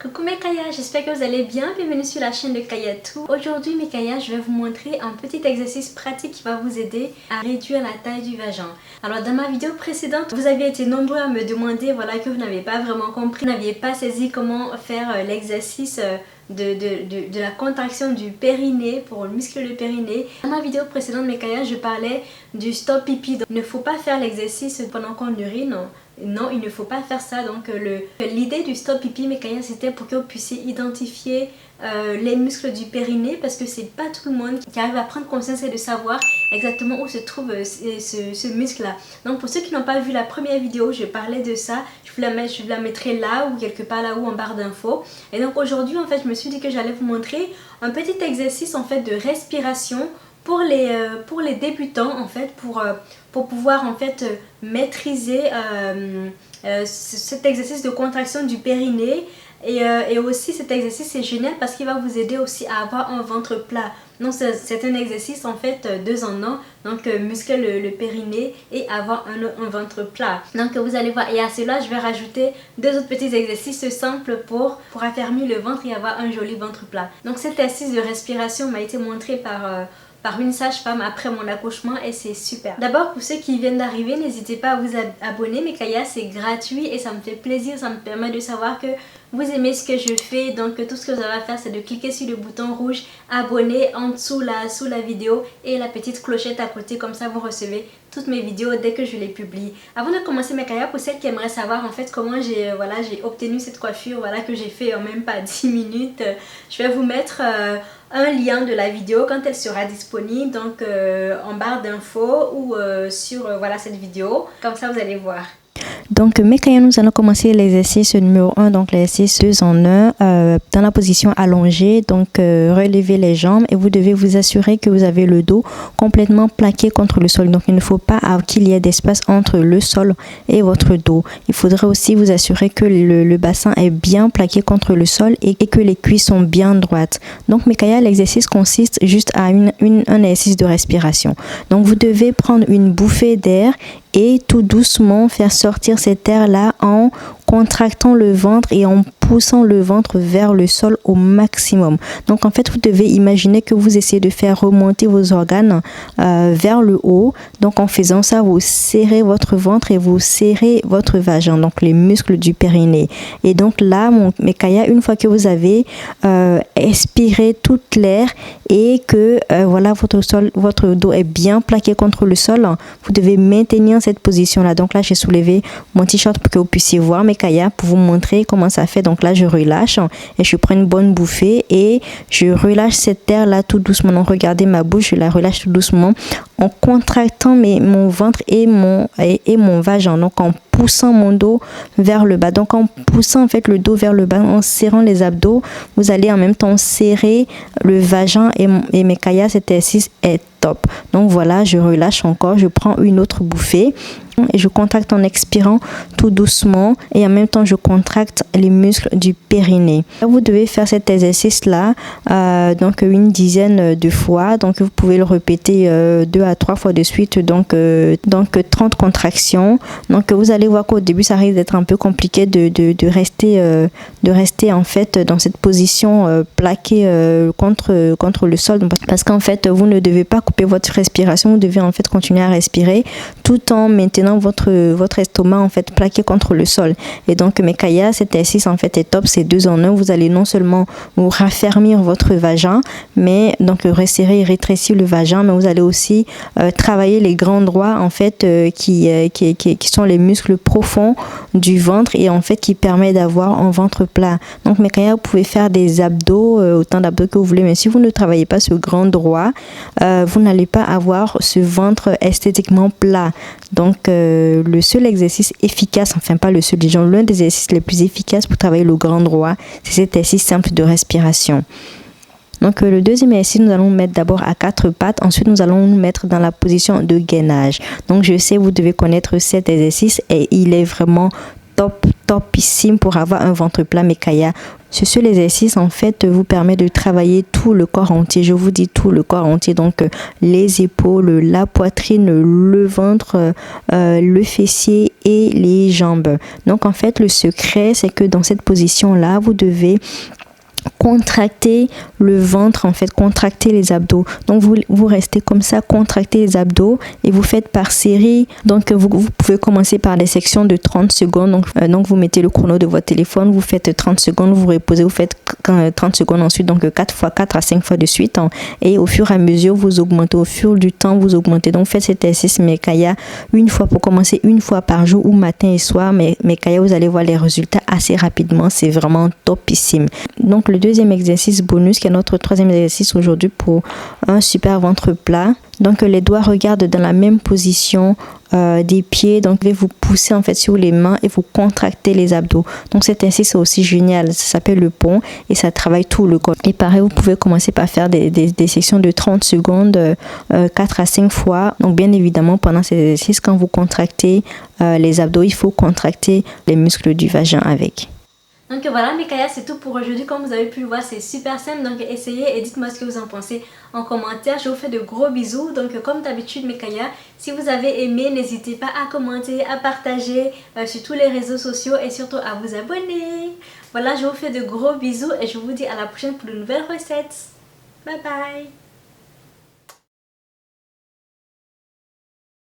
Coucou mes Kaya, j'espère que vous allez bien, bienvenue sur la chaîne de Kayatou. Aujourd'hui mes Kaya, je vais vous montrer un petit exercice pratique qui va vous aider à réduire la taille du vagin. Alors dans ma vidéo précédente, vous aviez été nombreux à me demander que vous n'avez pas vraiment compris, vous n'aviez pas saisi comment faire l'exercice de la contraction du périnée pour le muscle du périnée. Dans ma vidéo précédente mes Kaya, je parlais du stop pipi. Donc, il ne faut pas faire l'exercice pendant qu'on urine. Non, il ne faut pas faire ça. Donc l'idée du stop pipi mes Kaya, c'était pour que vous puissiez identifier les muscles du périnée, parce que c'est pas tout le monde qui arrive à prendre conscience et de savoir exactement où se trouve ce muscle là. Donc pour ceux qui n'ont pas vu la première vidéo, je parlais de ça, je vous la mettrai là ou quelque part là-haut en barre d'infos. Et donc aujourd'hui en fait je me suis dit que j'allais vous montrer un petit exercice en fait de respiration pour les débutants en fait, pour pouvoir en fait maîtriser cet exercice de contraction du périnée. Et aussi cet exercice est génial parce qu'il va vous aider aussi à avoir un ventre plat. Donc c'est un exercice en fait 2 en 1. Donc muscler le périnée et avoir un ventre plat. Donc vous allez voir, et à cela je vais rajouter 2 autres petits exercices simples pour affermir le ventre et avoir un joli ventre plat. Donc cet exercice de respiration m'a été montré par une sage-femme après mon accouchement et c'est super. D'abord pour ceux qui viennent d'arriver, n'hésitez pas à vous abonner mes Kaya, c'est gratuit et ça me fait plaisir, ça me permet de savoir que vous aimez ce que je fais. Donc tout ce que vous avez à faire c'est de cliquer sur le bouton rouge abonner en dessous sous la vidéo et la petite clochette à côté, comme ça vous recevez toutes mes vidéos dès que je les publie. Avant de commencer mes Kaya, pour celles qui aimeraient savoir en fait comment j'ai obtenu cette coiffure que j'ai fait en même pas 10 minutes, je vais vous mettre un lien de la vidéo quand elle sera disponible, donc en barre d'infos ou sur cette vidéo, comme ça vous allez voir. Donc mes Kaya, nous allons commencer l'exercice numéro 1, donc l'exercice 2 en 1 dans la position allongée. Donc relevez les jambes et vous devez vous assurer que vous avez le dos complètement plaqué contre le sol. Donc il ne faut pas qu'il y ait d'espace entre le sol et votre dos. Il faudrait aussi vous assurer que le bassin est bien plaqué contre le sol et que les cuisses sont bien droites. Donc mes Kaya, l'exercice consiste juste à un exercice de respiration. Donc vous devez prendre une bouffée d'air et tout doucement faire sortir cet air là en contractant le ventre et en poussant le ventre vers le sol au maximum. Donc en fait vous devez imaginer que vous essayez de faire remonter vos organes vers le haut. Donc en faisant ça vous serrez votre ventre et vous serrez votre vagin, donc les muscles du périnée. Et donc là mes Kaya, une fois que vous avez expiré toute l'air et que votre dos est bien plaqué contre le sol, vous devez maintenir cette position là. Donc là j'ai soulevé mon t-shirt pour que vous puissiez voir mes Kaya, pour vous montrer comment ça fait. Donc là je relâche et je prends une bonne bouffée et je relâche cette air là tout doucement. Donc regardez ma bouche, je la relâche tout doucement en contractant mon ventre et mon vagin, donc en poussant mon dos vers le bas. Donc en poussant en fait le dos vers le bas, en serrant les abdos, vous allez en même temps serrer le vagin et mes Kaya, cet exercice est top. Donc voilà, je relâche encore, je prends une autre bouffée et je contracte en expirant tout doucement et en même temps je contracte les muscles du périnée. Vous devez faire cet exercice là donc une dizaine de fois. Donc vous pouvez le répéter 2 à 3 fois de suite, donc 30 contractions. Donc vous allez voir qu'au début ça risque d'être un peu compliqué de rester en fait dans cette position plaquée contre le sol, parce qu'en fait vous ne devez pas couper votre respiration, vous devez en fait continuer à respirer tout en maintenant votre estomac en fait plaqué contre le sol. Et donc mes Kaya, cet exercice en fait est top, c'est 2 en 1. Vous allez non seulement vous raffermir votre vagin, mais donc resserrer et rétrécir le vagin, mais vous allez aussi travailler les grands droits en fait qui sont les muscles profonds du ventre et en fait qui permet d'avoir un ventre plat. Donc mes Kaya, vous pouvez faire des abdos, autant d'abdos que vous voulez, mais si vous ne travaillez pas ce grand droit, vous n'allez pas avoir ce ventre esthétiquement plat. Donc le seul exercice efficace, enfin pas le seul, disons l'un des exercices les plus efficaces pour travailler le grand droit, c'est cet exercice simple de respiration. Donc le deuxième exercice, nous allons nous mettre d'abord à 4 pattes, ensuite nous allons nous mettre dans la position de gainage. Donc je sais, vous devez connaître cet exercice et il est vraiment topissime pour avoir un ventre plat Mekaya. Ce seul exercice en fait vous permet de travailler tout le corps entier. Je vous dis tout le corps entier, donc les épaules, la poitrine, le ventre, le fessier et les jambes. Donc en fait le secret c'est que dans cette position là vous devez contracter le ventre, en fait contracter les abdos. Donc vous restez comme ça, contractez les abdos et vous faites par série. Donc vous pouvez commencer par des sections de 30 secondes. Donc vous mettez le chrono de votre téléphone, vous faites 30 secondes, vous reposez, vous faites 30 secondes ensuite, donc 4 fois 4 à 5 fois de suite, hein. Et au fur et à mesure vous augmentez, au fur du temps vous augmentez. Donc faites cet exercice Mekaya une fois pour commencer, une fois par jour ou matin et soir. Mais Mekaya, vous allez voir les résultats assez rapidement, c'est vraiment topissime. Donc le deuxième exercice bonus qui est notre troisième exercice aujourd'hui pour un super ventre plat. Donc les doigts regardent dans la même position des pieds. Donc vous poussez en fait sur les mains et vous contractez les abdos. Donc cet exercice c'est aussi génial. Ça s'appelle le pont et ça travaille tout le corps. Et pareil, vous pouvez commencer par faire des sections de 30 secondes 4 à 5 fois. Donc bien évidemment pendant ces exercices, quand vous contractez les abdos, il faut contracter les muscles du vagin avec. Donc voilà Mekaya, c'est tout pour aujourd'hui. Comme vous avez pu le voir, c'est super simple. Donc essayez et dites-moi ce que vous en pensez en commentaire. Je vous fais de gros bisous. Donc comme d'habitude Mekaya, si vous avez aimé, n'hésitez pas à commenter, à partager sur tous les réseaux sociaux et surtout à vous abonner. Voilà, je vous fais de gros bisous et je vous dis à la prochaine pour de nouvelles recettes. Bye bye.